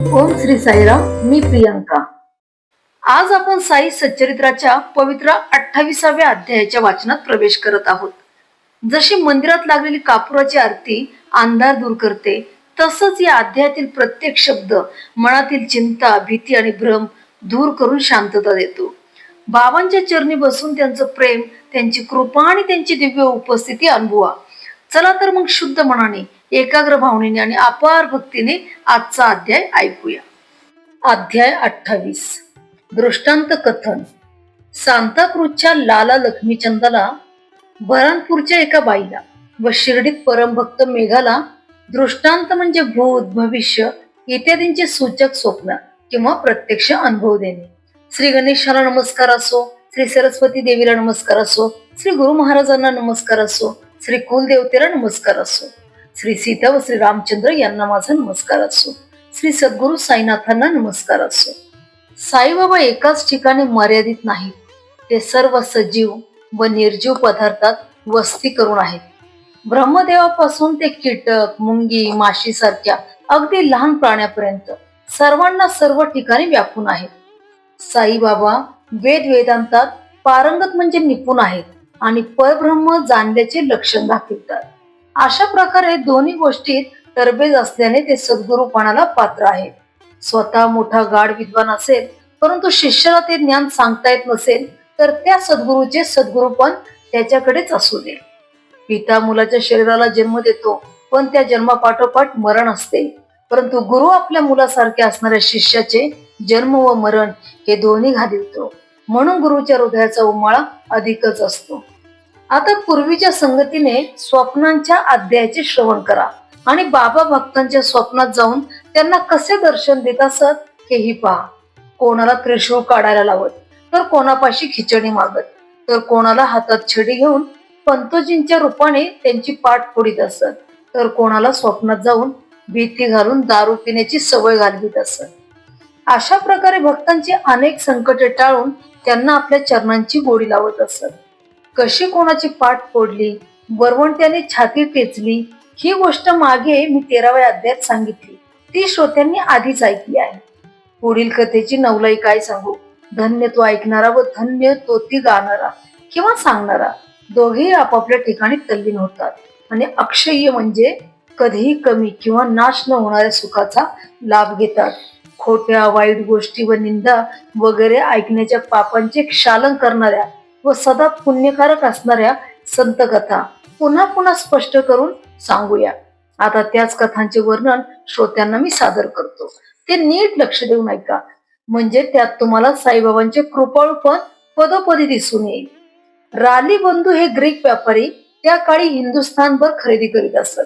ओम श्री साईराम. मी प्रियंका. आज आपण साई सच्चरित्राच्या पवित्र 28व्या अध्यायाच्या वाचनात प्रवेश करत आहोत. जशी मंदिरात लागलेली कापुराची आरती अंधार दूर करते, तसंच या अध्यायातील प्रत्येक शब्द मनातील चिंता, भीती आणि भ्रम दूर करून शांतता देतो. बाबांच्या चरणी बसून त्यांचं प्रेम, त्यांची कृपा आणि त्यांची दिव्य उपस्थिती अनुभवा. चला तर मग शुद्ध मनाने, एकाग्र भावनेने आणि अपार भक्तीने आजचा अध्याय ऐकूया. अध्याय 28. दृष्टांत कथन. सांताक्रूजच्या लाला लक्ष्मीचंदाला, बऱ्हाणपूरच्या एका बाईला व शिर्डीत परमभक्त मेघाला दृष्टांत म्हणजे भूत, भविष्य इत्यादींचे सूचक स्वप्न किंवा प्रत्यक्ष अनुभव देणे. श्री गणेशाला नमस्कार असो, श्री सरस्वती देवीला नमस्कार असो, श्री गुरु महाराजांना नमस्कार असो, श्री कुलदेवतेला नमस्कार असो, श्री सीता व श्री रामचंद्र यांना माझा नमस्कार असो, श्री सद्गुरु साईनाथांना नमस्कार असो. साईबाबा एकाच ठिकाणी मर्यादित नाहीत. ते सर्व सजीव व निर्जीव पदार्थात वस्ती करून आहेत. ब्रह्मदेवापासून ते कीटक, मुंगी, माशी सारख्या अगदी लहान प्राण्यापर्यंत सर्वांना सर्व ठिकाणी व्यापून आहेत. साईबाबा वेदांतात पारंगत म्हणजे निपुण आहेत आणि परब्रह्म जाणल्याचे लक्षण दाखवतात. अशा प्रकारे दोन्ही गोष्टीत तरबेज असल्याने ते सद्गुरुपणाला पात्र आहेत. स्वतः मोठा गाढ विद्वान असेल, परंतु शिष्याला ते ज्ञान सांगता येत नसेल, तर त्या सद्गुरूचे सद्गुरूपण त्याच्याकडेच असू दे. पिता मुलाच्या शरीराला जन्म देतो, पण त्या जन्मापाठोपाठ मरण असते. परंतु गुरु आपल्या मुलासारखे असणाऱ्या शिष्याचे जन्म व मरण हे दोन्ही घालवितो. म्हणून गुरुच्या हृदयाचा उमाळा अधिकच असतो. आता पूर्वीच्या संगतीने स्वप्नांच्या अध्यायाचे श्रवण करा आणि बाबा भक्तांच्या स्वप्नात जाऊन त्यांना कसे दर्शन देत असत हेही पहा. कोणाला त्रिशूळ काढायला लावत, तर कोणापाशी खिचडी मागत, तर कोणाला हातात छडी घेऊन पंतोजींच्या रूपाने त्यांची पाठ फोडीत असत, तर कोणाला स्वप्नात जाऊन भीती घालून दारू पिण्याची सवय घालवीत असत. अशा प्रकारे भक्तांची अनेक संकटे टाळून त्यांना आपल्या चरणांची गोडी लावत असत. कशी कोणाची पाठ फोडली, वरवंट्याने छाती टेचली, ही गोष्ट मागे मी 13व्या अध्यायात सांगितली. ती श्रोत्यांनी आधीच ऐकली आहे. पुढील कथेची नवलाई काय सांगू. धन्य तो ऐकणारा व धन्य तो ती गाणारा किंवा सांगणारा. दोघेही आपापल्या ठिकाणी तल्लीन होतात आणि अक्षय्य म्हणजे कधीही कमी किंवा नाश न होणाऱ्या सुखाचा लाभ घेतात. खोट्या वाईट गोष्टी व निंदा वगैरे ऐकण्याच्या पापांचे क्षालन करणाऱ्या व सदा पुण्यकारक असणाऱ्या संत कथा पुन्हा पुन्हा स्पष्ट करून सांगूया. आता त्याच कथांचे वर्णन श्रोत्यांना मी सादर करतो. ते नीट लक्ष देऊन ऐका, म्हणजे त्यात तुम्हाला साईबाबांचे कृपाळूपण पदोपदी दिसून येईल. राली बंधू हे ग्रीक व्यापारी त्या काळी हिंदुस्थानभर खरेदी करीत असत.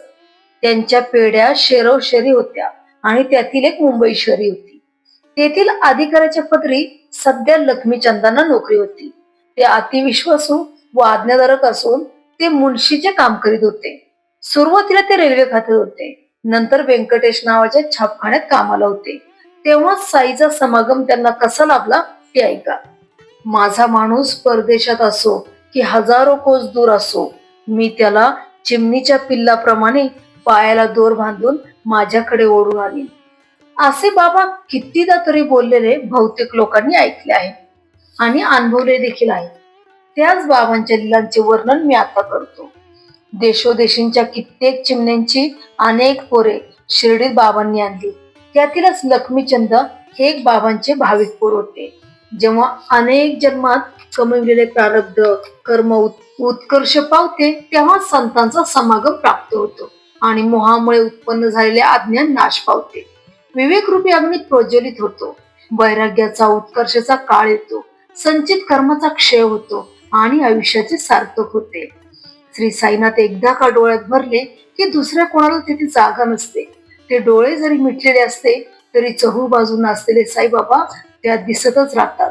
त्यांच्या पेढ्या शेरवशेरी होत्या आणि त्यातील एक मुंबई शहरी होती. तेथील अधिकाऱ्याच्या पदरी सध्या लक्ष्मीचंदांना नोकरी होती. ते अतिविश्वासू व आज्ञाधारक असून ते मुन्शीचे काम करीत होते. सुरुवातीला ते रेल्वे खात्यात होते, नंतर व्यंकटेश नावाच्या छापखान्यात कामाला होते. तेव्हा साईचा समागम त्यांना कसा लाभला ते ऐका. माझा माणूस परदेशात असो की हजारो कोस दूर असो, मी त्याला चिमणीच्या पिल्लाप्रमाणे पायाला दोर बांधून माझ्याकडे ओढून आणीन, असे बाबा कितीदा तरी बोललेले बहुतेक लोकांनी ऐकले आहे आणि अनुभवले देखील आहे. त्याच बाबांच्या लीलांचे वर्णन मी आता करतो. देशोदेशींच्या कित्येक चिमण्यांची अनेक पोरे शिर्डीत बाबांनी आणली. त्यातीलच लक्ष्मीचंद हे एक बाबांचे भाविक पोर होते. जेव्हा अनेक जन्मात कमविलेले प्रारब्ध कर्म उत्कर्ष पावते, तेव्हा संतांचा समागम प्राप्त होतो आणि मोहामुळे उत्पन्न झालेले अज्ञान नाश पावते. विवेक रूपी अग्नी प्रज्वलित होतो. वैराग्याचा उत्कर्षाचा काळ येतो. संचित कर्माचा क्षय होतो आणि आयुष्याचे सार्थक होते. श्री साईनाथ एकदा का डोळ्यात भरले की दुसऱ्या कोणाला तिथे जागा नसते. ते डोळे जरी मिटलेले असते तरी चहू बाजून असलेले साईबाबा त्यात दिसतच राहतात.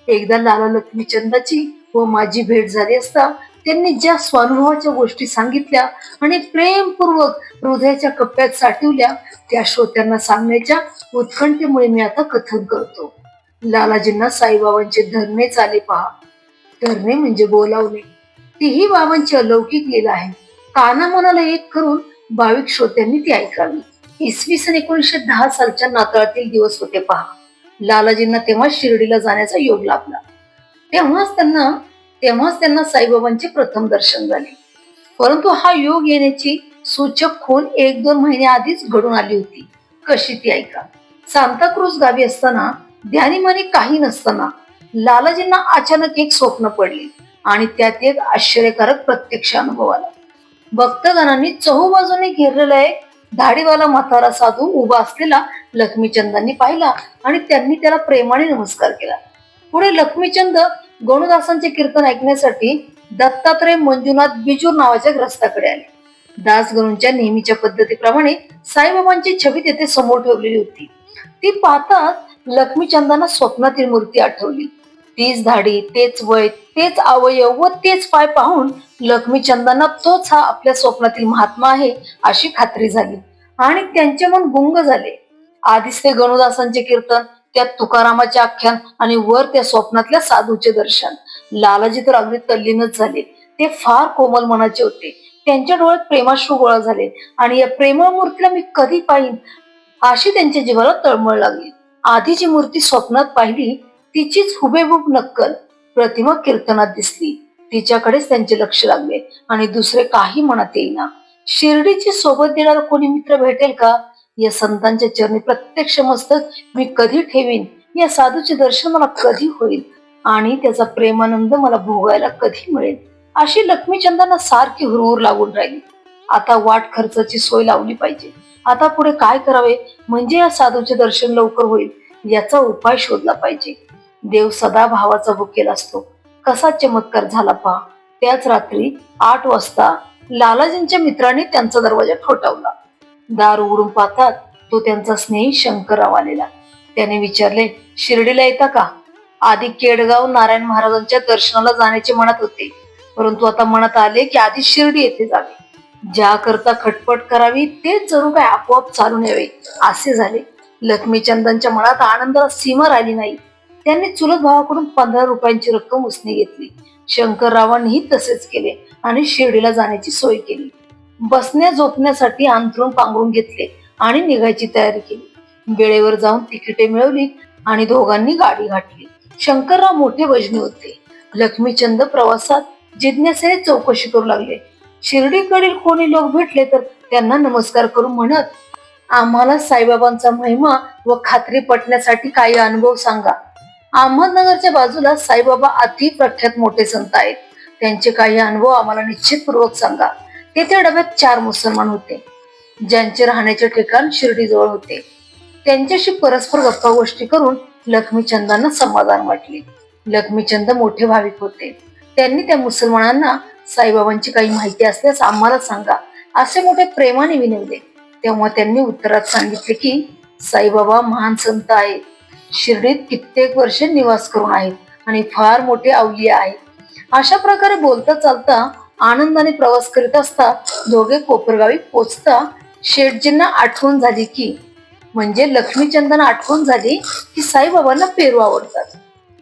एकदा लाला लक्ष्मीचंदाची व माझी भेट झाली असता त्यांनी ज्या स्वानुभवाच्या गोष्टी सांगितल्या आणि प्रेमपूर्वक हृदयाच्या कप्प्यात साठवल्या, त्या श्रोत्यांना सांगण्याच्या उत्कंठेमुळे मी आता कथन करतो. लालाजींना साईबाबांचे धरणे चाले पहा. धरणे म्हणजे बोलावणे. तीही बाबांची अलौकिक लीला आहे. काना मनाला एक करून भाविक श्रोत्यांनी ती ऐकावी. इसवी सन 1910 सालच्या नाताळातील दिवस होते पहा. लालाजींना तेव्हा शिर्डीला जाण्याचा योग लाभला. तेव्हाच त्यांना साईबाबांचे प्रथम दर्शन झाले. परंतु हा योग येण्याची सूचक खूण 1-2 महिने आधीच घडून आली होती. कशी ती ऐका. सांताक्रूज गावी असताना ध्यानीमनी काही नसताना लालाजींना अचानक एक स्वप्न पडले आणि त्यात एक आश्चर्यकारक प्रत्यक्ष अनुभव आला. भक्तगणांनी चहूबाजूने घेरलेला एक दाढीवाला म्हातारा साधू उभा असलेला लक्ष्मीचंदांनी पाहिला आणि त्यांनी त्याला प्रेमाने नमस्कार केला. पुढे लक्ष्मीचंद गणुदासांचे कीर्तन ऐकण्यासाठी दत्तात्रय मंजुनाथ बिजूर नावाच्या ग्रस्ताकडे आले. दासगणूंच्या नेहमीच्या पद्धतीप्रमाणे साईबाबांची छबी तेथे समोर ठेवलेली होती. ती पाहताच लक्ष्मीचंदांना स्वप्नातील मूर्ती आठवली. तीच दाढी, तेच वय, तेच अवयव व तेच पाय पाहून लक्ष्मीचंदांना तोच हा आपल्या स्वप्नातील महात्मा आहे अशी खात्री झाली आणि त्यांचे मन गुंग झाले. आधीच ते गणुदासांचे कीर्तन, त्यात तुकारामाचे आख्यान आणि वर त्या स्वप्नातल्या साधूचे दर्शन. लालाजी तर अगदी तल्लीनच झाले. ते फार कोमल मनाचे होते. त्यांच्या डोळ्यात प्रेमाश्रू गोळा झाले आणि या प्रेमळ मूर्तीला मी कधी पाहिन अशी त्यांच्या जीवाला तळमळ लागली. आधी जी मूर्ती स्वप्नात पाहिली तिचीच हुबेहूब नक्कल प्रतिमा कीर्तनात दिसली. तिच्याकडेच त्यांचे लक्ष लागले आणि दुसरे काही मनात येईना. शिर्डीची सोबत देणारा कोणी मित्र भेटेल का? या संतांच्या चरणी प्रत्यक्ष मस्तक मी कधी ठेवीन? या साधूचे दर्शन मला कधी होईल आणि त्याचा प्रेमानंद मला भोगायला कधी मिळेल? अशी लक्ष्मीचंदांना सारखी हुरहुर लागून राहिली. आता वाट खर्चाची सोय लावली पाहिजे. आता पुढे काय करावे म्हणजे या साधूचे दर्शन लवकर होईल याचा उपाय शोधला पाहिजे. देव सदा भावाचा भुकेला असतो. कसा चमत्कार झाला पहा. त्याच रात्री 8 वाजता लालाजींच्या मित्राने त्यांचा दरवाजा ठोठावला. दार उघडून पाहतात तो त्यांचा स्नेही शंकरराव आलेला. त्याने विचारले, शिर्डीला येता का? आधी केडगाव नारायण महाराजांच्या दर्शनाला जाण्याचे मनात होते, परंतु आता मनात आले की आधी शिर्डी येथे जावे. ज्या करता खटपट करावी तेच जणू काय आपोआप चालून यावे असे झाले. लक्ष्मीचंदांच्या मनात आनंदाला सीमा राहिली नाही. त्यांनी चुलत भावाकडून 15 रुपयांची रक्कम उसने घेतली. शंकररावांनीही तसेच केले आणि शिर्डीला जाण्याची सोय केली. बसण्या झोपण्यासाठी अंथरूण पांघरून घेतले आणि निघायची तयारी केली. वेळेवर जाऊन तिकिटे मिळवली आणि दोघांनी गाडी घातली. शंकरराव मोठे वजनी होते. लक्ष्मीचंद प्रवासात जिज्ञासेने चौकशी करू लागले. शिर्डीकडील कोणी लोक भेटले तर त्यांना नमस्कार करून म्हणत, आम्हाला साईबाबांचा महिमा व खात्री पटण्यासाठी काही अनुभव सांगा. अहमदनगरच्या बाजूला साईबाबा अति प्रख्यात मोठे संत आहेत. त्यांचे काही अनुभव आम्हाला निश्चितपूर्वक सांगा. तेथे डब्यात 4 मुसलमान होते ज्यांचे राहण्याचे ठिकाण शिर्डीजवळ होते. त्यांच्याशी परस्पर गप्पा गोष्टी करून लक्ष्मीचंदांना समाधान वाटले. लक्ष्मीचंद मोठे भाविक होते. त्यांनी त्या मुसलमानांना साईबाबांची काही माहिती असल्यास आम्हाला सांगा असे मोठे प्रेमाने विनवले. तेव्हा त्यांनी उत्तरात सांगितले की साईबाबा महान संत आहेत. शिर्डीत कित्येक वर्षे निवास करून आहेत आणि फार मोठे अवलिया आहेत. अशा प्रकारे बोलता चालता आनंदाने प्रवास करीत असता दोघे कोपरगावी पोचता शेठजींना आठवण झाली की म्हणजे लक्ष्मीचंदांना आठवण झाली की साईबाबांना पेरू आवडतात.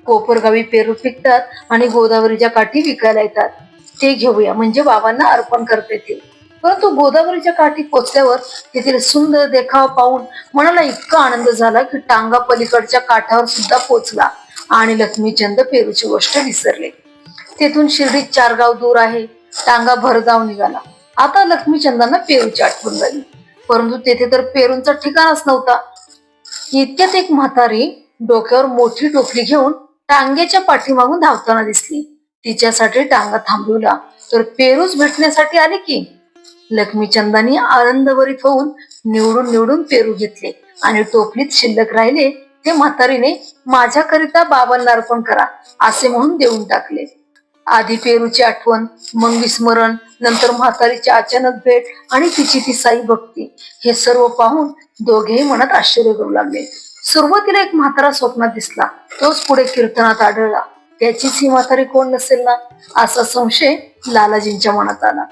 कोपरगावी पेरू पिकतात आणि गोदावरीच्या काठी विकायला येतात. ते घेऊया म्हणजे बाबांना अर्पण करता येतील. परंतु गोदावरीच्या काठी पोचल्यावर तेथील सुंदर देखावा पाहून मनाला इतका आनंद झाला की टांगा पलीकडच्या काठावर सुद्धा पोचला आणि लक्ष्मीचंद पेरूची गोष्ट विसरले. तेथून शिर्डीत 4 गाव दूर आहे. टांगा भरधाव निघाला. आता लक्ष्मीचंदांना पेरूची आठवण झाली, परंतु तेथे तर पेरूंचा ठिकाणच नव्हता. इतक्यात एक म्हातारी डोक्यावर मोठी टोपली घेऊन टांग्याच्या पाठीमागून धावताना दिसली. तिच्यासाठी टांगा थांबवला तर पेरूच भेटण्यासाठी आले की. लक्ष्मीचंदांनी आनंदभरीत होऊन निवडून निवडून पेरू घेतले आणि टोपलीत शिल्लक राहिले ते म्हातारीने माझ्याकरिता बाबांना अर्पण करा असे म्हणून देऊन टाकले. आधी पेरूची आठवण, मग विस्मरण, नंतर म्हातारीची अचानक भेट आणि तिची ती साई भक्ती, हे सर्व पाहून दोघेही मनात आश्चर्य करू लागले. सुरुवातीला एक म्हातारा स्वप्नात दिसला. तोच पुढे कीर्तनात आढळला. त्याचीच ही म्हातारी कोण नसेल ना असा संशय लालाजींच्या मनात आला.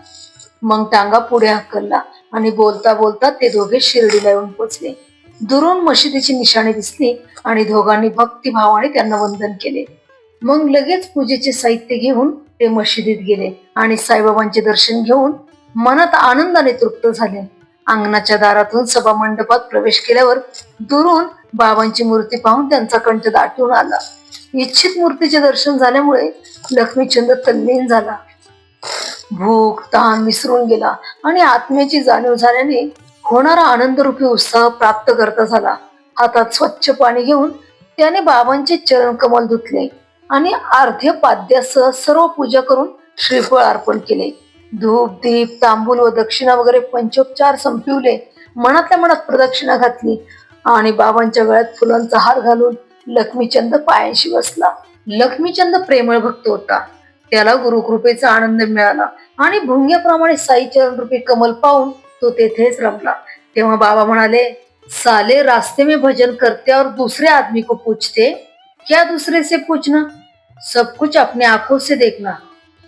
मग टांगा पुढे हकलला आणि बोलता बोलता ते दोघे शिर्डीला येऊन पोचले. दुरून मशिदीची निशाणी दिसली आणि दोघांनी भक्तिभावाने त्यांना वंदन केले. मग लगेच पूजेचे साहित्य घेऊन ते मशिदीत गेले आणि साईबाबांचे दर्शन घेऊन मनात आनंदाने तृप्त झाले. अंगणाच्या दारातून सभा मंडपात प्रवेश केल्यावर दुरून बाबांची मूर्ती पाहून त्यांचा कंठ दाटून आला. इच्छित मूर्तीचे दर्शन झाल्यामुळे लक्ष्मीचंद तल्लीन झाला. भूक ताण विसरून गेला आणि आत्म्याची जाणीव झाल्याने होणारा आनंदरूपी उत्साह प्राप्त करता झाला. हातात स्वच्छ पाणी घेऊन त्याने बाबांचे चरण कमल धुतले आणि अर्ध्य पाद्यासह सर्व पूजा करून श्रीफळ अर्पण केले. धूप दीप तांबूल व दक्षिणा वगैरे पंचोपचार संपविले. मनातल्या मनात प्रदक्षिणा घातली आणि बाबांच्या गळ्यात फुलांचा हार घालून लक्ष्मीचंद पायाशी बसला. लक्ष्मीचंद प्रेमळ भक्त होता. त्याला गुरुकृपेचा आनंद मिळाला आणि भुंग्याप्रमाणे साई चरण रूपी कमल पाहून तो तेथेच रमला. तेव्हा बाबा म्हणाले, साले रास्ते में भजन करते और दूसरे आदमी को पूछते, क्या दूसरे से पूछना, सब कुछ अपने आंखों से देखना,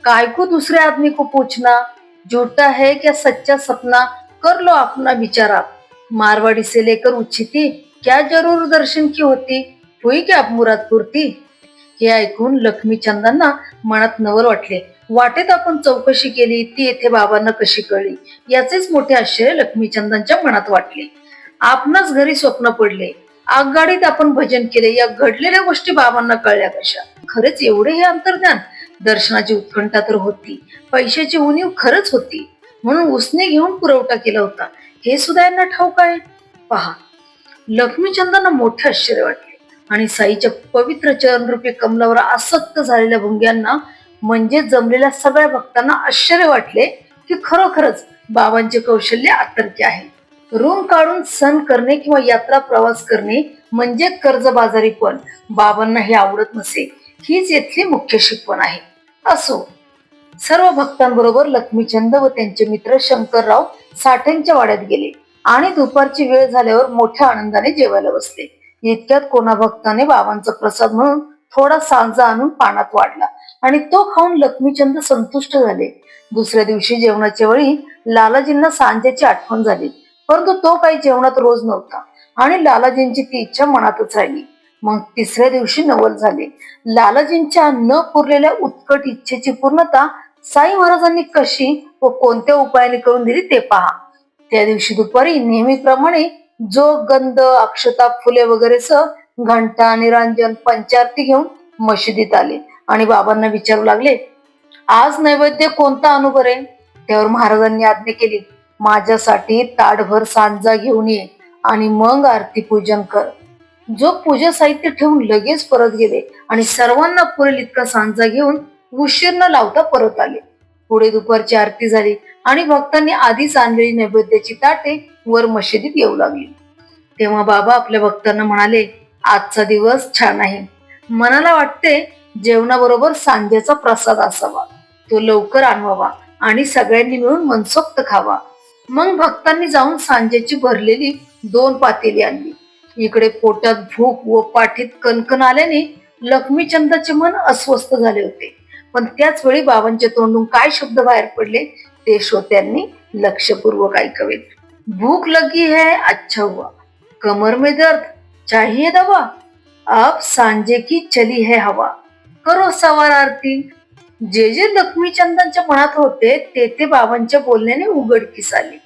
काय को दूसरे आदमी को पूछना, झूठा है क्या सच्चा सपना, कर लो अपना विचार आप, मारवाड़ी से लेकर उच्चिती, क्या जरूर दर्शन की होती, हुई क्या अब मुराद पूर्ती. हे ऐकून लक्ष्मीचंदांना मनात नवल वाटले. वाटेत आपण चौकशी केली ती येथे बाबांना कशी कळली याचेच मोठे आश्चर्य लक्ष्मीचंदांच्या मनात वाटले. आपणाच घरी स्वप्न पडले, आगगाडीत आपण भजन केले, या घडलेल्या गोष्टी बाबांना कळल्या कशा. खरेच एवढे हे अंतर्ज्ञान. दर्शनाची उत्कंठा तर होती, पैशाची उणीव खरंच होती, म्हणून उसने घेऊन पुरवठा केला होता हे सुद्धा यांना ठाऊक आहे. पहा, लक्ष्मीचंदांना मोठे आश्चर्य वाटले आणि साईच्या पवित्र चरणरूपी कमलावर आसक्त झालेल्या भुंग्यांना म्हणजे जमलेल्या सगळ्या भक्तांना आश्चर्य वाटले की खरोखरच बाबांचे कौशल्य अतर्क्य आहे. रूम काढून सण करणे किंवा यात्रा प्रवास करणे म्हणजे कर्जबाजारी, पण बाबांना हे आवडत नसे. हीच येथली मुख्य शिकवण आहे. असो, सर्व भक्तांबरोबर लक्ष्मीचंद व त्यांचे मित्र शंकरराव साठ्यांच्या वाड्यात गेले आणि दुपारची वेळ झाल्यावर मोठ्या आनंदाने जेवायला बसले. इतक्यात कोणा भक्ताने बाबांचा प्रसाद म्हणून थोडा सांजा आणून पानात वाढला आणि तो खाऊन लक्ष्मीचंद संतुष्ट झाले. दुसऱ्या दिवशी जेवणाच्या वेळी लालाजींना सांजेची आठवण झाली, परंतु तो काही जेवणात रोज नव्हता आणि लालाजींची ती इच्छा मनातच राहिली. मग तिसऱ्या दिवशी नवल झाले. लालाजींच्या न पुरलेल्या उत्कट इच्छेची पूर्णता साई महाराजांनी कशी व कोणत्या उपायाने करून दिली ते पहा. त्या दिवशी दुपारी नेहमीप्रमाणे जो गंध अक्षता फुले वगैरे सह घंटा निरांजन पंचारती घेऊन मशिदीत आले आणि बाबांना विचारू लागले, आज नैवेद्य कोणता आणू बरे. त्यावर महाराजांनी आज्ञा केली, माझ्यासाठी ताटभर सांजा घेऊन ये आणि मग आरती पूजन कर. जो पूजा साहित्य ठेवून लगेच परत गेले आणि सर्वांना पुरेल इतका सांजा घेऊन उशीर न लावता परत आले. पुढे दुपारची आरती झाली आणि भक्तांनी आधीच आणलेली नैवेद्याची ताटे वर मशिदीत येऊ लागली. तेव्हा बाबा आपल्या भक्तांना म्हणाले, आजचा दिवस छान आहे. मनाला वाटते जेवणाबरोबर सांजेचा प्रसाद असावा, तो लवकर आणवावा आणि सगळ्यांनी मिळून मनसोक्त खावा. मग भक्तांनी जाऊन सांजेची भरलेली 2 पातेली आणली. इकडे पोटात भूक व पाठीत कणकण आल्याने लक्ष्मीचंदाचे मन अस्वस्थ झाले होते, पण त्याच वेळी बाबांच्या तोंडून काय शब्द बाहेर पडले ते श्रोत्यांनी लक्षपूर्वक ऐकावे. भूक लगी है अच्छा हुआ, कमर में दर्द चाहिए दवा, अब सांजे की चली है हवा, करो सवार आरती. जे जे लक्ष्मीचंदांच्या मनात होते ते बाबांच्या बोलण्याने उघडकीस आले.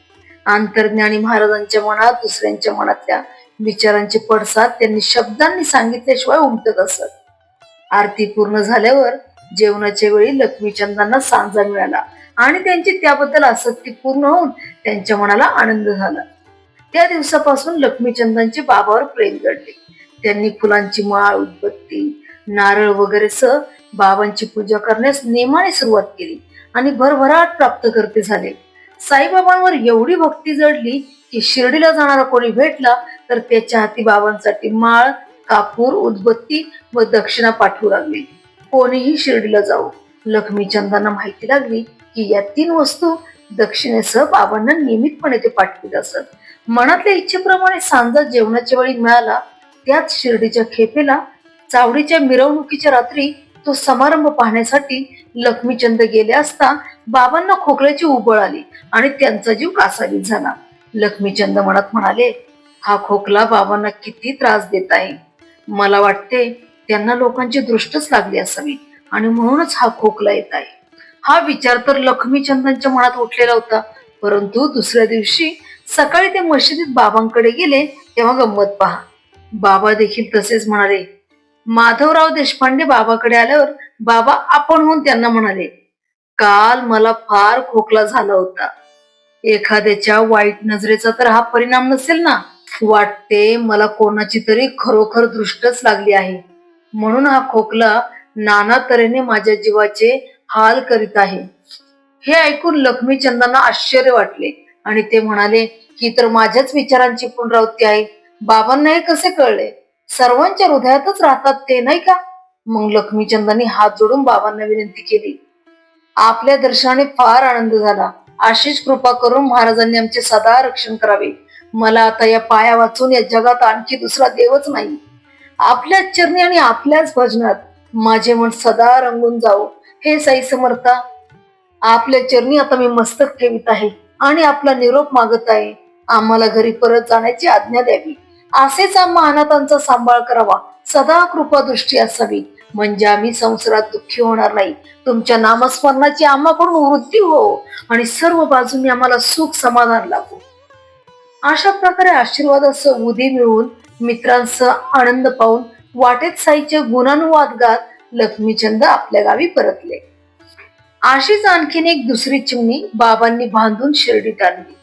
अंतर्ज्ञानी महाराजांच्या मनात दुसऱ्यांच्या मनातल्या विचारांचे पडसाद त्यांनी शब्दांनी सांगितल्याशिवाय उमटत असत. आरती पूर्ण झाल्यावर जेवणाच्या वेळी लक्ष्मीचंदांना सांजा मिळाला आणि त्यांची त्याबद्दल आसक्ती पूर्ण होऊन त्यांच्या मनाला आनंद झाला. त्या दिवसापासून लक्ष्मीचंदांचे बाबावर प्रेम जडले. त्यांनी फुलांची माळ उदबत्ती नारळ वगैरे सह बाबांची पूजा करण्यास नेमाने सुरुवात केली आणि भरभराट प्राप्त करते झाले. साईबाबांवर एवढी भक्ती जडली की शिर्डीला जाणारा कोणी भेटला तर त्याच्या हाती बाबांसाठी माळ कापूर उदबत्ती व दक्षिणा पाठवू लागली. कोणीही शिर्डीला जाऊ, लक्ष्मीचंदांना माहिती लागली की या 3 वस्तू दक्षिणेसह बाबांना नियमितपणे ते पाठवित असत. मनातल्या इच्छेप्रमाणे सांजा जेवणाच्या वेळी मिळाला. त्याच शिर्डीच्या खेपेला चावडीच्या मिरवणुकीच्या रात्री तो समारंभ पाहण्यासाठी लक्ष्मीचंद गेले असता बाबांना खोकल्याची उबळ आली आणि त्यांचा जीव कासावीस झाला. लक्ष्मीचंद मनात म्हणाले, हा खोकला बाबांना किती त्रास देत आहे. मला वाटते त्यांना लोकांची दृष्टच लागली असावी आणि म्हणूनच हा खोकला येत आहे. हा विचार तर लक्ष्मीचंदांच्या मनात उठलेला होता, परंतु दुसऱ्या दिवशी सकाळी ते मशिदीत बाबांकडे गेले तेव्हा गंमत पहा. बाबा देखील तसेच म्हणाले. माधवराव देशपांडे बाबाकडे आल्यावर बाबा आपण होऊन त्यांना म्हणाले, काल मला फार खोकला झाला होता. एखाद्याच्या वाईट नजरेचा तर हा परिणाम नसेल ना. वाटते मला कोणाची तरी खरोखर दृष्टच लागली आहे, म्हणून हा खोकला नाना तऱ्हेने माझ्या जीवाचे हाल करीत आहे. हे ऐकून लक्ष्मीचंदांना आश्चर्य वाटले आणि ते म्हणाले, ही तर माझ्याच विचारांची पुनरावृत्ती आहे. बाबांना हे कसे कळले? सर्वांच्या हृदयातच राहतात ते, नाही का? मग लक्ष्मीचंदांनी हात जोडून बाबांना विनंती केली, आपल्या दर्शनाने फार आनंद झाला. अशीच कृपा करून महाराजांनी आमचे सदा रक्षण करावे. मला आता या पाया वाचून या जगात आणखी दुसरा देवच नाही. आपल्याच चरणी आणि आपल्याच भजनात माझे मन सदा रंगून जावो. हे साई समर्था, आपल्या चरणी आता मी मस्तक ठेवित आहे आणि आपला निरोप मागत आहे. आम्हाला घरी परत जाण्याची आज्ञा द्यावी. असेच आम्हा अनाथांचा सांभाळ करावा. सदा कृपा दृष्टी असावी, म्हणजे आम्ही संसारात दुःखी होणार नाही. तुमच्या नामस्मरणाची आम्हाकडून वृद्धी हो आणि सर्व बाजूंनी आम्हाला सुख समाधान लाभो. अशा प्रकारे आशीर्वादासह उदी मिळवून मित्रांसह आनंद पाहून वाटेत साईचे गुणानुवाद गात लक्ष्मीचंद आपल्या गावी परतले. अशीच आणखीन एक दुसरी चिमणी बाबांनी बांधून शिर्डीत आणली.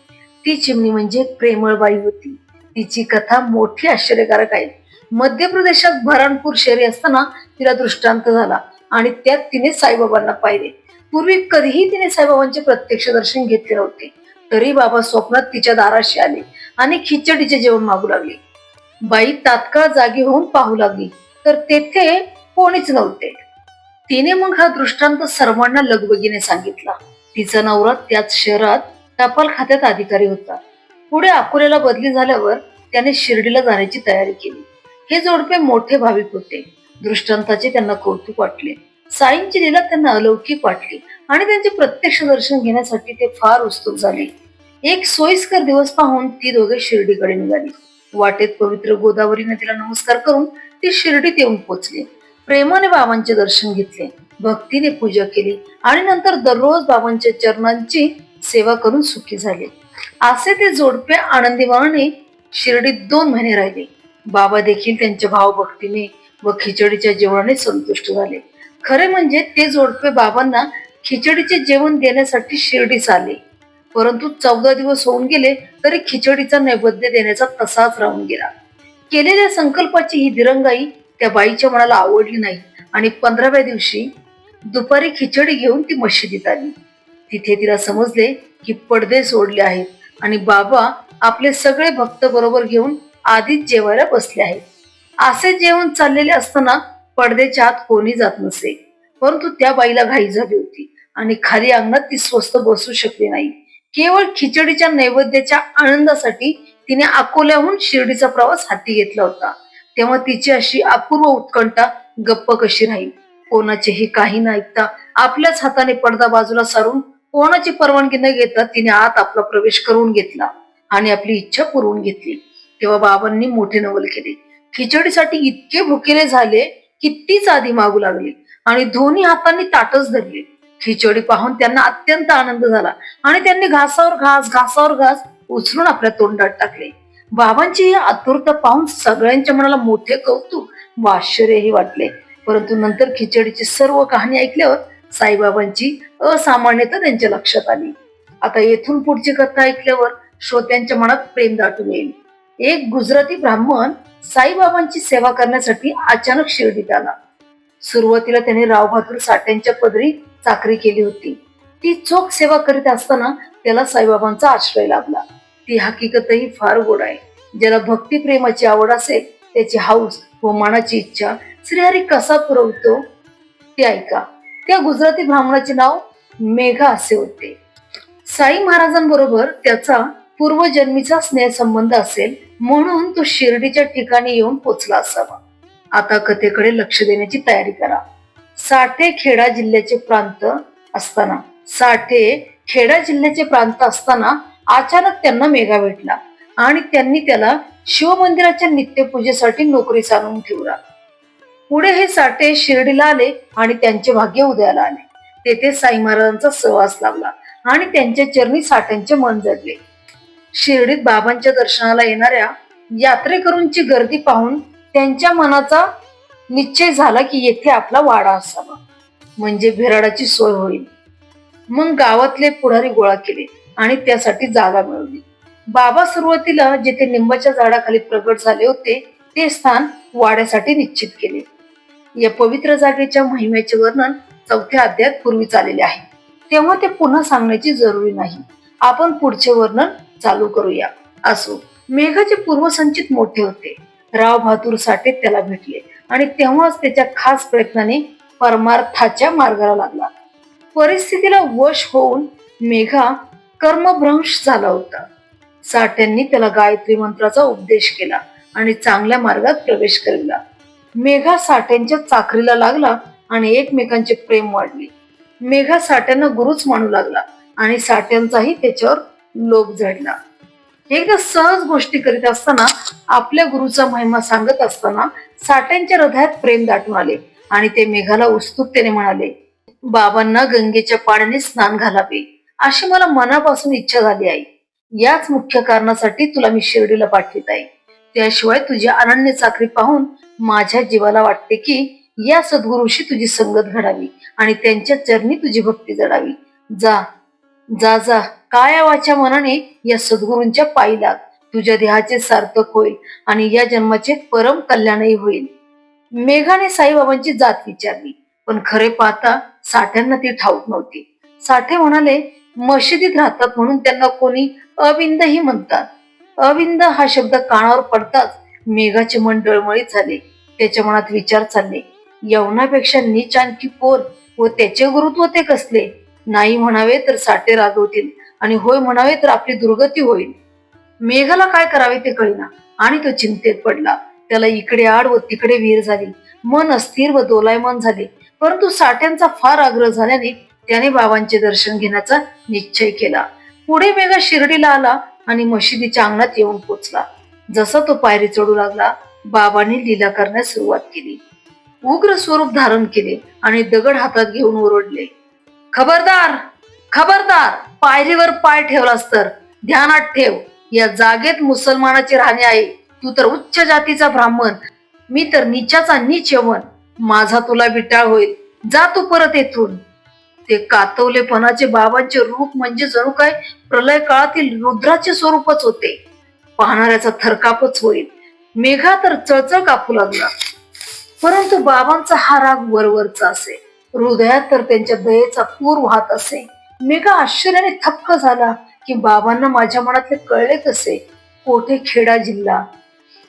ती चिमणी म्हणजे प्रेमळबाई होती. तिची कथा मोठी आश्चर्यकारक आहे. मध्य प्रदेशात बऱ्हाणपूर शहरी असताना तिला दृष्टांत झाला आणि त्यात तिने साईबाबांना पाहिले. पूर्वी कधीही तिने साईबाबांचे प्रत्यक्ष दर्शन घेतले नव्हते. तरी बाबा स्वप्नात तिच्या दाराशी आले आणि खिचडीचे जेवण मागू लागले. बाई तात्काळ जागी होऊन पाहू लागली तर तेथे कोणीच नव्हते. तिने मग हा दृष्टांत सर्वांना लगबगीने सांगितला. तिचा नवरा त्याच शहरात टपाल खात्यात अधिकारी होता. पुढे अकोल्याला बदली झाल्यावर त्याने शिर्डीला जाण्याची तयारी केली. हे जोडपे मोठे भाविक होते. दृष्टांताचे त्यांना कौतुक वाटले. साईंची लीला त्यांना अलौकिक वाटली आणि त्यांचे प्रत्यक्ष दर्शन घेण्यासाठी ते फार उत्सुक झाले. एक सोयीस्कर दिवस पाहून ती दोघे शिर्डीकडे निघाली. वाटेत पवित्र गोदावरी नदीला नमस्कार करून ती शिर्डीत येऊन पोचली. प्रेमाने बाबांचे दर्शन घेतले, भक्तीने पूजा केली आणि नंतर दररोज बाबांच्या चरणांची सेवा करून सुखी झाले. असे ते जोडपे आनंदी मनाने शिर्डीत 2 महिने राहिले. बाबा देखील त्यांच्या भावभक्तीने व खिचडीच्या जेवणाने संतुष्ट झाले. खरे म्हणजे ते जोडपे बाबांना खिचडीचे जेवण देण्यासाठी शिर्डीस आले, परंतु 14 दिवस होऊन गेले तरी खिचडीचा नैवेद्य देण्याचा तसाच राहून गेला. केलेल्या संकल्पाची ही दिरंगाई त्या बाईच्या मनाला आवडली नाही आणि 15व्या दिवशी दुपारी खिचडी घेऊन ती मशिदीत आली. तिथे तिला समजले की पडदे सोडले आहेत आणि बाबा आपले सगळे भक्त बरोबर घेऊन आधीच जेवायला बसले आहेत. असे जेवण चाललेले असताना पडद्याच्या आत कोणी जात नसे, परंतु त्या बाईला घाई झाली होती आणि खाली अंगणात ती स्वस्त बसू शकली नाही. केवळ खिचडीच्या नैवेद्याच्या आनंदासाठी तिने अकोल्याहून शिर्डीचा प्रवास हाती घेतला होता. तेव्हा तिची अशी अपूर्व उत्कंठा गप्प कशी राहील. कोणाचेही काही न ऐकता आपल्याच हाताने पडदा बाजूला सारून कोणाची परवानगी न घेता तिने आत आपला प्रवेश करून घेतला आणि आपली इच्छा पुरवून घेतली. तेव्हा बाबांनी मोठे नवल केले. खिचडीसाठी इतके भुकेले झाले की तीच आधी मागू लागली आणि दोन्ही हातांनी ताटच धरले. खिचडी पाहून त्यांना अत्यंत आनंद झाला आणि त्यांनी घासावर घास उचलून आपल्या तोंडात टाकले. बाबांची ही आतुरता पाहून सगळ्यांच्या मनाला मोठे कौतुक व आश्चर्यही वाटले. परंतु नंतर खिचडीची सर्व कहाणी ऐकल्यावर साईबाबांची असामान्यता त्यांच्या लक्षात आली. आता येथून पुढची कथा ऐकल्यावर श्रोत्यांच्या मनात प्रेम दाटून येईल. एक गुजराती ब्राह्मण साईबाबांची सेवा करण्यासाठी अचानक शिर्डीत आला. सुरुवातीला त्याने रावबहादूर साठ्यांच्या पदरी चाकरी केली होती. ती चोख सेवा करीत असताना त्याला साईबाबांचा आश्रय लाभला. ती हकीकतही फार गोड आहे. ज्याला भक्ती प्रेमाची आवड असेल त्याची हौस व मनाची इच्छा श्रीहरी कसा पुरवतो ते ऐका. त्या गुजराती ब्राह्मणाचे नाव मेघा असे होते. साई महाराजांबरोबर त्याचा पूर्वजन्मीचा स्नेह संबंध असेल म्हणून तो शिर्डीच्या ठिकाणी येऊन पोचला असावा. आता कथेकडे लक्ष देण्याची तयारी करा. साठे खेडा जिल्ह्याचे प्रांत असताना अचानक त्यांना मेघा भेटला आणि त्यांनी त्याला शिवमंदिराच्या नित्यपूजेसाठी नोकरीस आणून ठेवला. पुढे हे साठे शिर्डीला आले आणि त्यांचे भाग्य उदयाला आले. तेथे साई महाराजांचा सहवास लाभला आणि त्यांच्या चरणी साठ्यांचे मन जडले. शिर्डीत बाबांच्या दर्शनाला येणाऱ्या यात्रेकरूंची गर्दी पाहून त्यांच्या मनाचा निश्चय झाला की येथे आपला वाडा असावा, म्हणजे बिराडाची सोय होईल. मग गावातले पुढारी गोळा केले आणि त्यासाठी जागा मिळवली. बाबा सुरुवातीला जिथे निंबाच्या झाडाखाली प्रगट झाले होते ते स्थान वाड्यासाठी निश्चित केले. या पवित्र जागेच्या महिम्याचे वर्णन 4थ्या अध्यायात पूर्वीच आलेले आहे, तेव्हा ते पुन्हा सांगण्याची जरुरी नाही. आपण पुढचे वर्णन चालू करूया. असो, मेघाचे पूर्वसंचित मोठे होते. राव बहादूर साठे त्याला भेटले आणि तेव्हाच त्याच्या खास प्रयत्नाने परमार्थाच्या मार्गाला लागला. परिस्थितीला वश होऊन मेघा कर्मभ्रंश झाला होता. साठ्यांनी त्याला गायत्री मंत्राचा उपदेश केला आणि चांगल्या मार्गात प्रवेश करिला. मेघा साठ्यांच्या चाकरीला लागला आणि एकमेकांचे प्रेम वाढले. मेघा साठ्यांना गुरुच मानू लागला आणि साठ्यांचाही त्याच्यावर लोभ जडला. एकदा सहज गोष्टी करीत असताना आपल्या गुरुचा महिमा सांगत असताना साठ्यांच्या हृदयात प्रेम दाटून आले आणि ते मेघाला उत्सुकतेने म्हणाले, बाबांना गंगेच्या पाण्याने स्नान घालावे अशी मला मनापासून इच्छा झाली आहे. याच मुख्य कारणासाठी तुला मी शिर्डीला पाठवित आहे. त्याशिवाय तुझी अनन्य चाकरी पाहून माझ्या जीवाला वाटते की या सद्गुरूशी तुझी संगत घडावी आणि त्यांच्या चरणी तुझी भक्ती जडावी. जा जा जा, काया वाच्या मनाने या सद्गुरूंच्या पायी लाग. तुझ्या देहाचे सार्थक होईल आणि या जन्माचे परम कल्याणही होईल. मेघाने साईबाबांची जात विचारली, पण खरे पाहता साठ्यांना ती ठाऊक नव्हती. साठे म्हणाले, मशिदीत राहतात म्हणून त्यांना कोणी अविंदही म्हणतात. अविंद हा शब्द कानावर पडताच मेघाचे मन डळमळीत झाले. त्याच्या मनात विचार चालले, यवनापेक्षा नीच आणखी कोण व त्याचे गुरुत्व ते कसले. नाही म्हणावे तर साठे रागवतील आणि होय म्हणावे तर आपली दुर्गती होईल. मेघाला काय करावे ते कळेना आणि तो चिंतेत पडला. त्याला इकडे आड व तिकडे विहीर झाली. मन अस्थिर व दोलायमान झाले. परंतु साठ्यांचा फार आग्रह झाल्याने त्याने बाबांचे दर्शन घेण्याचा निश्चय केला. पुढे मेघा शिर्डीला आला आणि मशिदीच्या अंगणात येऊन पोचला. जसा तो पायरी चढू लागला, बाबांनी लीला करण्यास सुरुवात केली. उग्र स्वरूप धारण केले आणि दगड हातात घेऊन ओरडले, खबरदार खबरदार, पायरीवर पाय ठेवलास तर ध्यानात ठेव, या जागेत मुसलमानाचे राहणे आहे. तू तर उच्च जातीचा ब्राह्मण, मी तर नीचाचा नीच यवन. माझा तुला विटाळ होईल. जा तू परत येथून. ते कातवलेपणाचे बाबांचे रूप म्हणजे जणू काय प्रलय काळातील रुद्राचे स्वरूपच होते. पाहणाऱ्याचा थरकापच होईल. मेघा तर चळचळ कापू लागला. परंतु बाबांचा हा राग वरवरचा असे, हृदयात तर त्यांच्या दयेचा पूर वाहत असे. मेघा आश्चर्याने थक्क झाला की बाबांना माझ्या मनातले कळले कसे. कोठे खेडा जिल्हा,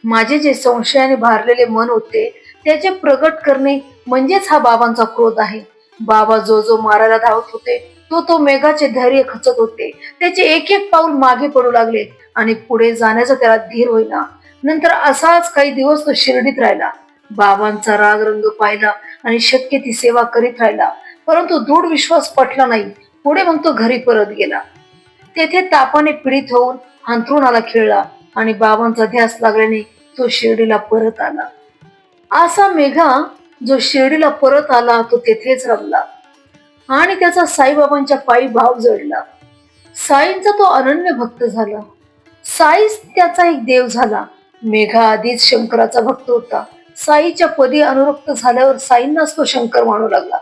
माझे जे संशयाने भारलेले मन होते त्याचे प्रगट करणे म्हणजेच हा बाबांचा क्रोध आहे. बाबा जो जो मारायला धावत होते तो मेघाचे धैर्य खचत होते. त्याचे एक एक पाऊल मागे पडू लागले आणि पुढे जाण्याचा त्याला धीर होईना. नंतर असाच काही दिवस तो शिर्डीत राहिला. बाबांचा राग रंग पाहिला आणि शक्य ती सेवा करीत राहिला. परंतु दृढ विश्वास पटला नाही. पुढे मग तो घरी परत गेला. तेथे तापाने पीडित होऊन अंथरुणाला खिळला आणि बाबांचा ध्यास लागल्याने तो शिर्डीला परत आला. असा मेघा जो शिर्डीला परत आला तो तेथेच रमला आणि त्याचा साईबाबांच्या पायी भाव जडला. साईंचा तो अनन्य भक्त झाला. साईच त्याचा एक देव झाला. मेघा आधीच शंकराचा भक्त होता. साईच्या पदी अनुरक्त झाल्यावर साईंनाच तो शंकर मानू लागला.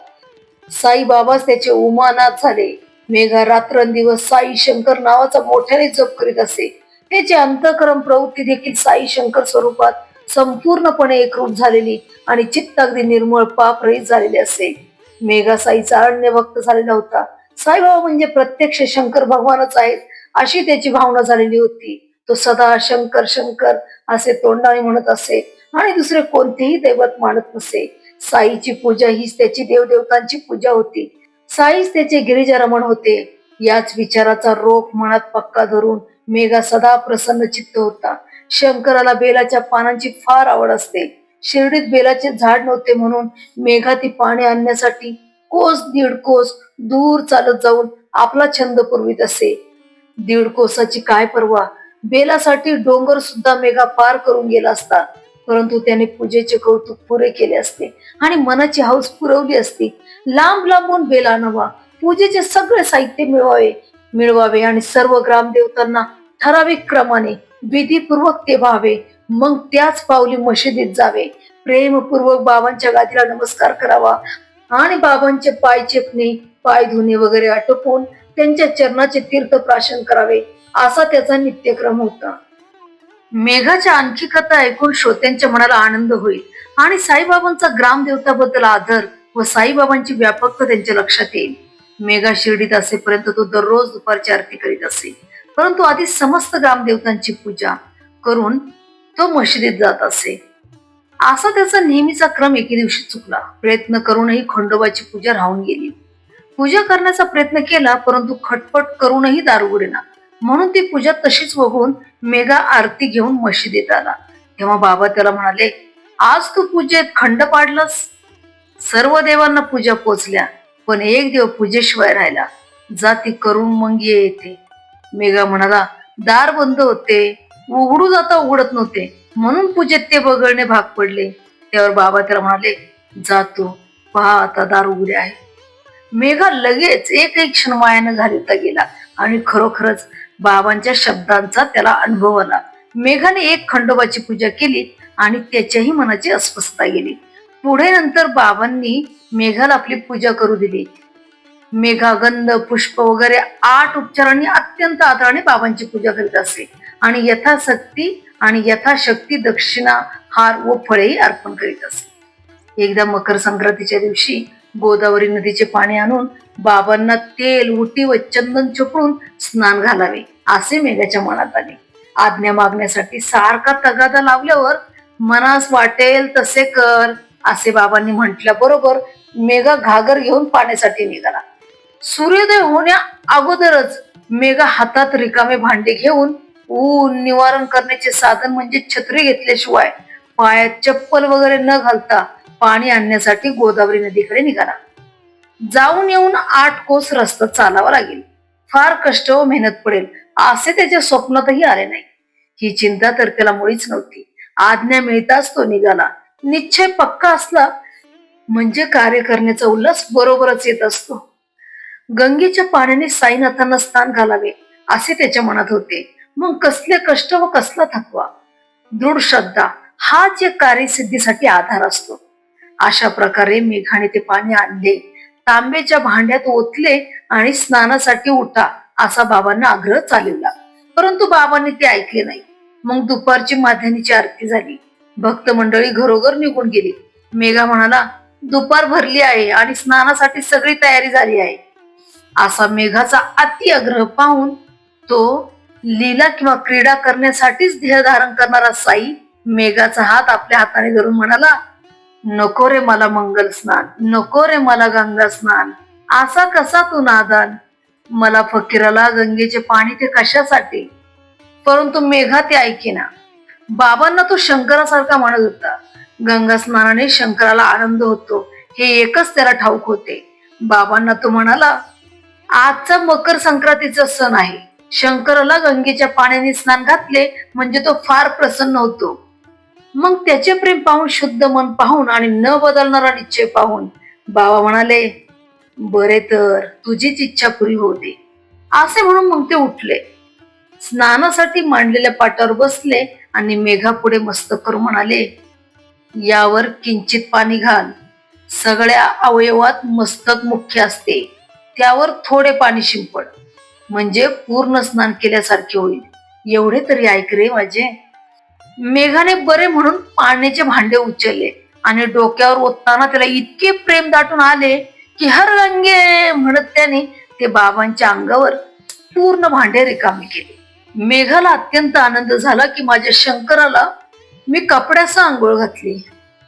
साई बाबाच त्याचे उमानाथ झाले. मेघा रात्रंदिवस साई शंकर नावाचा मोठ्याने जप करीत असे. त्याची अंतःकरण प्रवृत्ती देखील साई शंकर स्वरूपात संपूर्णपणे एकरूप झालेली आणि चित्त अगदी निर्मळ पाप रहित झालेले असे. मेघा साईचा अनन्य भक्त झालेला होता. साईबाबा म्हणजे प्रत्यक्ष शंकर भगवानच आहेत अशी त्याची भावना झालेली होती. तो सदा शंकर शंकर असे तोंडाने म्हणत असे आणि दुसरे कोणतेही दैवत मानत नसे. साईची पूजा हीच त्याची देवदेवतांची पूजा होती. साईच त्याचे गिरिजारमण होते. याच विचाराचा रोख मनात पक्का धरून मेघा सदा प्रसन्न चित्त होता. शंकराला बेलाच्या पानांची फार आवड असते. शिर्डीत बेलाचे झाड नव्हते म्हणून मेघा ती पाने आणण्यासाठी कोस दीड कोस दूर चालत जाऊन आपला छंद पुरवीत असे. दीड कोसाची काय परवा, बेलासाठी डोंगर सुद्धा मेघा पार करून गेला असता. परंतु त्याने पूजेचे कौतुक पुरे केले असते आणि मनाची हौस पुरवली असती. लांब लांबून बेल आणावा, पूजेचे सगळे साहित्य मिळवावे आणि सर्व ग्रामदेवतांना ठराविक क्रमाने विधीपूर्वक ते व्हावे. मग त्याच पावली मशिदीत जावे. प्रेमपूर्वक बाबांच्या गादीला नमस्कार करावा आणि बाबांचे पाय चेपणे, पाय धुणे वगैरे आटोपून त्यांच्या चरणाचे तीर्थ प्राशन करावे, असा त्याचा नित्यक्रम होता. मेघाच्या आणखी कथा ऐकून श्रोत्यांच्या मनाला आनंद होईल आणि साईबाबांचा ग्रामदेवताबद्दल आदर व साईबाबांची व्यापकता त्यांच्या लक्षात येईल. मेघा शिर्डीत असेपर्यंत तो दररोज दुपारची आरती करीत असे, परंतु आधी समस्त ग्रामदेवतांची पूजा करून तो मशिदीत जात असे. असा त्याचा नेहमीचा क्रम एके दिवशी चुकला. प्रयत्न करूनही खंडोबाची पूजा राहून गेली. पूजा करण्याचा प्रयत्न केला, परंतु खटपट करूनही दार उघडेना. म्हणून ती पूजा तशीच वगळून मेघा आरती घेऊन मशिदीत आला. तेव्हा बाबा त्याला म्हणाले, आज तू पूजेत खंड पाडलास. सर्व देवांना पूजा पोचल्या, पण एक देव पूजेशिवाय राहिला. जाती करून मग येते. मेघा म्हणाला, दार बंद होते, उघडू जाता उघडत नव्हते, म्हणून पूजेत ते वगळणे भाग पडले. त्यावर बाबा त्याला म्हणाले, जातो पहा आता दार उघडे आहे. मेघा लगेच एकही क्षण वाया न घालवता गेला आणि खरोखरच बाबांच्या शब्दांचा त्याला अनुभव आला. मेघाने एक खंडोबाची पूजा केली आणि त्याच्याही मनाची अस्वस्थता गेली. पुढे नंतर बाबांनी मेघाला आपली पूजा करू दिली. मेघा गंध, पुष्प वगैरे 8 उपचारांनी अत्यंत आदराने बाबांची पूजा करीत असे आणि यथाशक्ती दक्षिणा, हार व फळेही अर्पण करीत असे. एकदा मकर संक्रांतीच्या दिवशी गोदावरी नदीचे पाणी आणून बाबांना तेल, उटी व चंदन चोपडून स्नान घालावे असे मेघाच्या मनात आले. आज्ञा मागण्यासाठी सारखा तगादा लावल्यावर मनास वाटेल तसे कर असे बाबांनी म्हटल्याबरोबर मेघा घागर घेऊन पाण्यासाठी निघाला. सूर्योदय होण्या अगोदरच मेघा हातात रिकामे भांडे घेऊन ऊन निवारण करण्याचे साधन म्हणजे छत्री घेतल्याशिवाय पायात चप्पल वगैरे न घालता पाणी आणण्यासाठी गोदावरी नदीकडे निघाला. जाऊन येऊन 8 कोस रस्ता चालावा लागेल. फार कष्ट व मेहनत पडेल असे त्याच्या स्वप्नातही आले नाही. ही चिंता तर त्याला मुळीच नव्हती. आज्ञा मिळताच तो निघाला. निश्चय पक्का असला म्हणजे कार्य करण्याचा उल्हास बरोबरच येत असतो. गंगेच्या पाण्याने साईनाथांना स्नान घालावे असे त्याच्या मनात होते. मग कसले कष्ट व कसला थकवा. दृढ श्रद्धा हाच या कार्यसिद्धीसाठी आधार असतो. अशा प्रकारे मेघाने ते पाणी आणले, तांब्याच्या भांड्यात ओतले आणि स्नानासाठी उठा असा बाबांना आग्रह चालवला. परंतु बाबांनी ते ऐकले नाही. मग दुपारची माध्यानीची आरती झाली. भक्त मंडळी घरोघर निघून गेली. मेघा म्हणाला, दुपार भरली आहे आणि स्नानासाठी सगळी तयारी झाली आहे. असा मेघाचा अति आग्रह पाहून तो लीला किंवा क्रीडा करण्यासाठीच ध्येय धारण करणारा साई मेघाचा हात आपल्या हाताने धरून म्हणाला, नको रे मला मंगल स्नान, नको रे मला गंगा स्नान. असा कसा तू नादान, मला फकीराला गंगेचे पाणी ते कशासाठी. परंतु मेघा ते ऐकेना. बाबांना तो शंकरासारखा म्हणत होता. गंगा स्नानाने शंकराला आनंद होतो हे एकच त्याला ठाऊक होते. बाबांना तो म्हणाला, आजचा मकर संक्रांतीचा सण आहे. शंकराला गंगेच्या पाण्याने स्नान घातले म्हणजे तो फार प्रसन्न होतो. मग त्याचे प्रेम पाहून, शुद्ध मन पाहून आणि न बदलणारा निश्चय पाहून बाबा म्हणाले, बरे तर तुझीच इच्छा पुरी होऊ दे असे म्हणून मग ते उठले. स्नानासाठी मांडलेल्या पाटावर बसले आणि मेघा पुढे मस्तक करून म्हणाले, यावर किंचित पाणी घाल. सगळ्या अवयवात मस्तक मुख्य असते, त्यावर थोडे पाणी शिंपड म्हणजे पूर्ण स्नान केल्यासारखे होईल. एवढे तरी ऐक रे माझे. मेघाने बरे म्हणून पाण्याचे भांडे उचलले आणि डोक्यावर ओतताना त्याला इतके प्रेम दाटून आले की हर गंगे म्हणत त्याने ते बाबांच्या अंगावर पूर्ण भांडे रिकामे केले. मेघाला अत्यंत आनंद झाला की माझ्या शंकराला मी कपड्यासह आंघोळ घातली.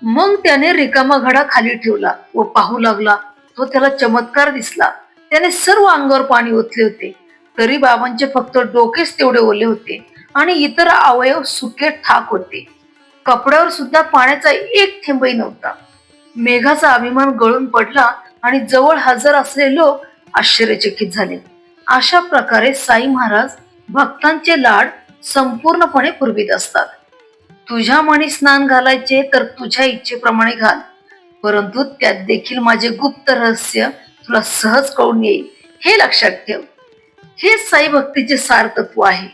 मग त्याने रिकामा घडा खाली ठेवला व पाहू लागला. तो त्याला चमत्कार दिसला. त्याने सर्व अंगावर पाणी ओतले होते, तरी बाबांचे फक्त डोकेच तेवढे ओले होते आणि इतर अवयव सुके ठाक होते. कपड्यावर सुद्धा पाण्याचा एक थेंबही नव्हता. मेघाचा अभिमान गळून पडला आणि जवळ हजर असलेले लोक आश्चर्यचकित झाले. अशा प्रकारे साई महाराज भक्तांचे लाड संपूर्णपणे पुरवीत असतात. तुझ्या मनी स्नान घालायचे तर तुझ्या इच्छेप्रमाणे घाल, परंतु त्यात देखील माझे गुप्त रहस्य तुला सहज कळून येईल हे लक्षात ठेव. हे साई भक्तीचे सार तत्व आहे.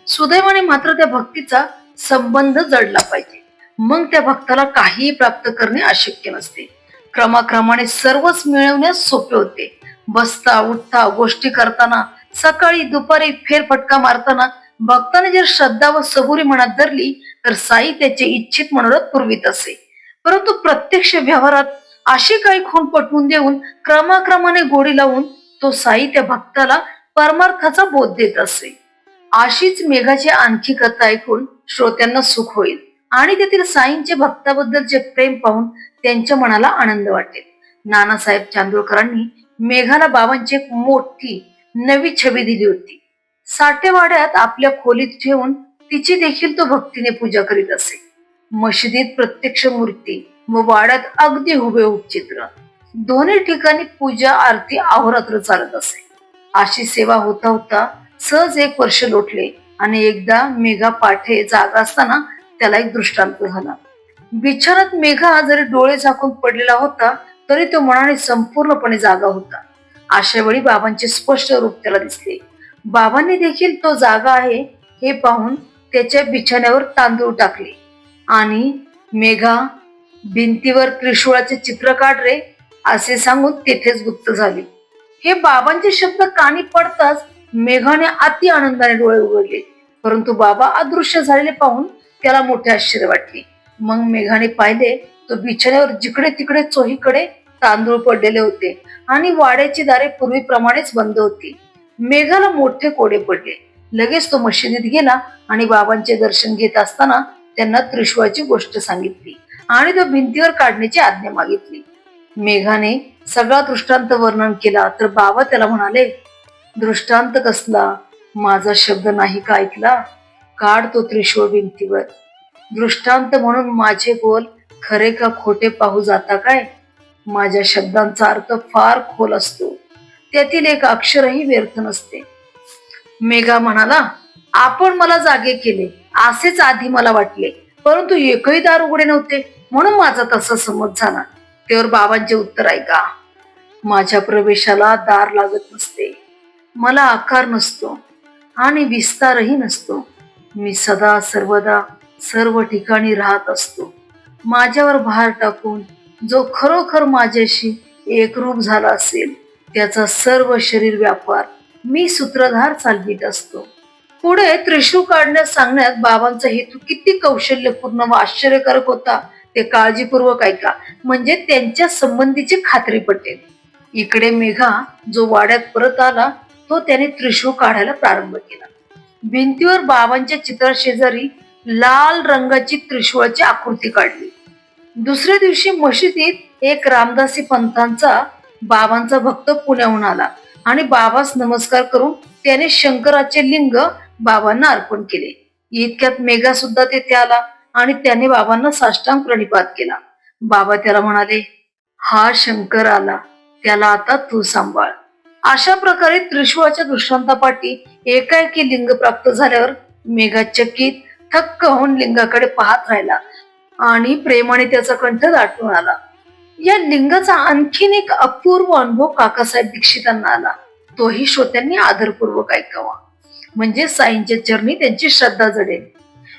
सुदैवाने मात्र त्या भक्तीचा संबंध जडला पाहिजे, मग त्या भक्ताला काहीही प्राप्त करणे अशक्य नसते. क्रमाक्रमाने सर्वच मिळवण्यास सोपे होते. बसता उठता गोष्टी करताना, सकाळी दुपारी फेरफटका मारताना भक्ताने जर श्रद्धा व सबुरी मनात धरली तर साई त्याचे इच्छित मनोरथ पुरवित असे. परंतु प्रत्यक्ष व्यवहारात अशी काही खूण पटवून देऊन क्रमाक्रमाने गोडी लावून तो साई त्या भक्ताला परमार्थाचा बोध देत असे. अशीच मेघाची आणखी कथा ऐकून श्रोत्यांना सुख होईल आणि तेथील साईंचे भक्ताबद्दलचे प्रेम पाहून त्यांच्या मनाला आनंद वाटेल. नानासाहेब चांदोरकरांनी मेघाला बाबांची एक मोठी नवी छबी दिली होती. साठेवाड्यात आपल्या खोलीत ठेवून तिची देखील तो भक्तीने पूजा करीत असे. मशिदीत प्रत्यक्ष मूर्ती व वाड्यात अगदी हुबेहूब चित्र, दोन्ही ठिकाणी पूजा आरती अहोरात्र चालत असे. अशी सेवा होता होता सहज 1 वर्ष लोटले आणि एकदा मेघा पाठे जागा असताना त्याला एक दृष्टांत झाला. बिछानात मेघा जरी डोळे झाकून पडलेला होता तरी तो मनाने संपूर्णपणे जागा होता. अशा वेळी बाबांचे स्पष्ट रूप त्याला दिसले. बाबांनी देखील तो जागा आहे हे पाहून त्याच्या बिछाण्यावर तांदूळ टाकले आणि मेघा, भिंतीवर त्रिशूळाचे चित्र काढ रे असे सांगून तेथेच गुप्त झाली. हे बाबांचे शब्द कानी पडताच मेघाने अति आनंदाने डोळे उघडले. परंतु बाबा अदृश्य झालेले पाहून त्याला मोठे आश्चर्य वाटले. मग मेघाने पाहिले तो बिछाण्यावर जिकडे तिकडे चोहीकडे तांदूळ पडलेले होते आणि वाड्याची दारे पूर्वीप्रमाणेच बंद होती. मेघाला मोठे कोडे पडले. लगेच तो मशिदीत गेला आणि बाबांचे दर्शन घेत असताना त्यांना त्रिशूळाची गोष्ट सांगितली आणि तो भिंतीवर काढण्याची आज्ञा मागितली. मेघाने सगळा दृष्टांत वर्णन केला तर बाबा त्याला म्हणाले, दृष्टांत कसला? माझा शब्द नाही का ऐकला? काढ तो त्रिशूळ भिंतीवर. दृष्टांत म्हणून माझे बोल खरे का खोटे पाहू जाता काय? माझ्या शब्दांचा अर्थ फार खोल असतो, त्यातील एक अक्षरही व्यर्थ नसते. मेघा म्हणाला, आपण मला जागे केले असेच आधी मला वाटले, परंतु एकही दार उघडे नव्हते म्हणून माझा तसा समज झाला. त्यावर बाबांचे उत्तर ऐका. माझ्या प्रवेशाला दार लागत नसते, मला आकार नसतो आणि विस्तारही नसतो. मी सदा सर्वदा सर्व ठिकाणी राहत असतो. माझ्यावर भार टाकून जो खरोखर माझ्याशी एकरूप झाला असेल त्याचा सर्व शरीर व्यापार मी सूत्रधार चालवित असतो. पुढे त्रिशूळ काढण्यास सांगण्यात बाबांचा हेतू किती कौशल्यपूर्ण व आश्चर्यकारक होता ते काळजीपूर्वक ऐका, म्हणजे त्यांच्या संबंधीची खात्री पटेल. इकडे मेघा जो वाड्यात परत आला तो त्याने त्रिशूळ काढायला प्रारंभ केला. भिंतीवर बाबांच्या चित्राशेजारी लाल रंगाची त्रिशूळाची आकृती काढली. दुसऱ्या दिवशी मशिदीत एक रामदासी पंथांचा बाबांचा भक्त पुण्याहून आला आणि बाबास नमस्कार करून त्याने शंकराचे लिंग बाबांना अर्पण केले. इतक्यात मेघा सुद्धा तेथे आला आणि त्याने बाबांना साष्टांग प्रणिपात केला. बाबा त्याला म्हणाले, हा शंकर आला, त्याला आता तू सांभाळ. अशा प्रकारे त्रिशूळाच्या दृष्टांतापाठी एकाएकी लिंग प्राप्त झाल्यावर मेघा चकित थक्क होऊन लिंगाकडे पाहत राहिला आणि प्रेमाने त्याचा कंठ दाटून आला. या लिंगाचा आणखीन एक अपूर्व अनुभव काकासाहेब दीक्षितांना आला. तोही श्रोत्यांनी आदरपूर्वक ऐकावा, म्हणजे साईंच्या चरणी त्यांची श्रद्धा जडेल.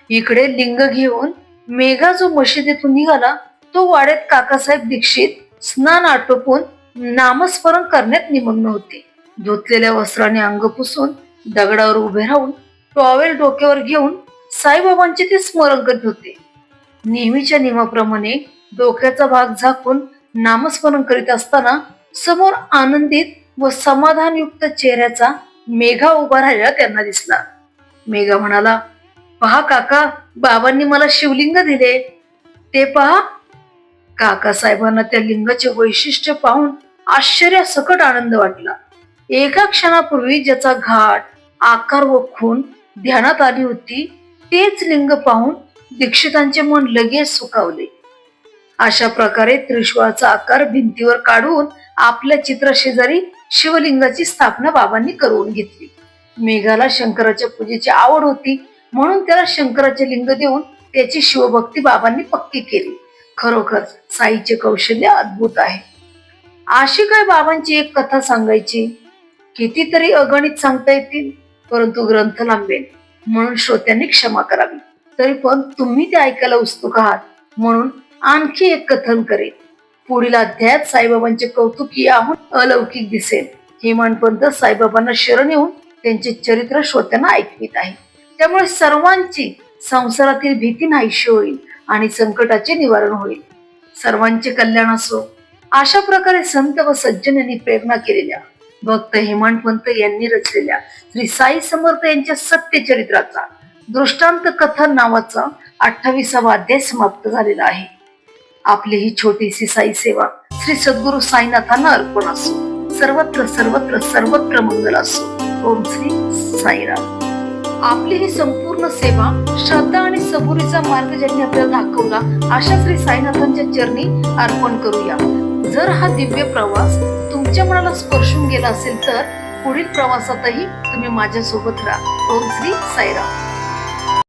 इकडे लिंग घेऊन मेघा जो मशिदीतून निघाला तो वाड्यात काकासाहेब दीक्षित स्नान आटोपून नामस्मरण करण्यात निमग्न होते. धुतलेल्या वस्त्राने अंग पुसून दगडावर उभे राहून टॉवेल डोक्यावर घेऊन साईबाबांचे ते स्मरण करत होते. नेहमीच्या नियमाप्रमाणे डोक्याचा भाग झाकून नामस्मरण करीत असताना समोर आनंदित व समाधानयुक्त चेहऱ्याचा मेघा उभा राहिलेला त्यांना दिसला. मेघा म्हणाला, पहा काका, बाबांनी मला शिवलिंग दिले, ते पहा. काका साहेबांना त्या लिंगाचे वैशिष्ट्य पाहून आश्चर्यासकट आनंद वाटला. एका क्षणापूर्वी ज्याचा घाट आकार व खूण ध्यानात आली होती तेच लिंग पाहून दीक्षितांचे मन लगेच सुखावले. अशा प्रकारे त्रिशूळाचा आकार भिंतीवर काढून आपल्या चित्राशेजारी शिवलिंगाची स्थापना बाबांनी करून घेतली. मेघाला शंकराच्या पूजेची आवड होती म्हणून त्याला शंकराचे लिंग देऊन त्याची शिवभक्ती बाबांनी पक्की केली. खरोखर साईचे कौशल्य अद्भुत आहे. अशी काय बाबांची एक कथा सांगायची, कितीतरी अगणित सांगता येतील, परंतु ग्रंथ लांबेल. म्हणून श्रोत्यांनी क्षमा करावी. तरी पण तुम्ही ते ऐकायला उत्सुक आहात म्हणून आणखी एक कथन करेल. पुढील अध्यायात साईबाबांचे कौतुक याहून अलौकिक दिसेल. हेमाडपंत साईबाबांना शरण येऊन त्यांचे चरित्र श्रोत्यांना ऐकवित आहे. त्यामुळे सर्वांची संसारातील भीती नाहीशी होईल आणि संकटाचे निवारण होईल. सर्वांचे कल्याण असो. अशा प्रकारे संत व सज्जन यांनी प्रेरणा केलेल्या भक्त हेमाडपंत यांनी रचलेल्या श्री साई समर्थ यांच्या सत्य चरित्राचा दृष्टांत कथन नावाचा 28वा अध्याय समाप्त झालेला आहे. आपली ही छोटीशी साई सेवा श्री सद्गुरु साईनाथांना अर्पण असो. सर्वत्र सर्वत्र सर्वत्र मंगल असो. ओम श्री साईराम. आपली ही संपूर्ण सेवा श्रद्धा आणि सबुरीचा मार्ग ज्यांनी आपल्याला दाखवला अशा श्री साईनाथांच्या चरणी अर्पण करूया. जर हा दिव्य प्रवास तुमच्या मनाला स्पर्शून गेला असेल तर पुढील प्रवासातही तुम्ही माझ्या सोबत राहा. ओम श्री साईराम.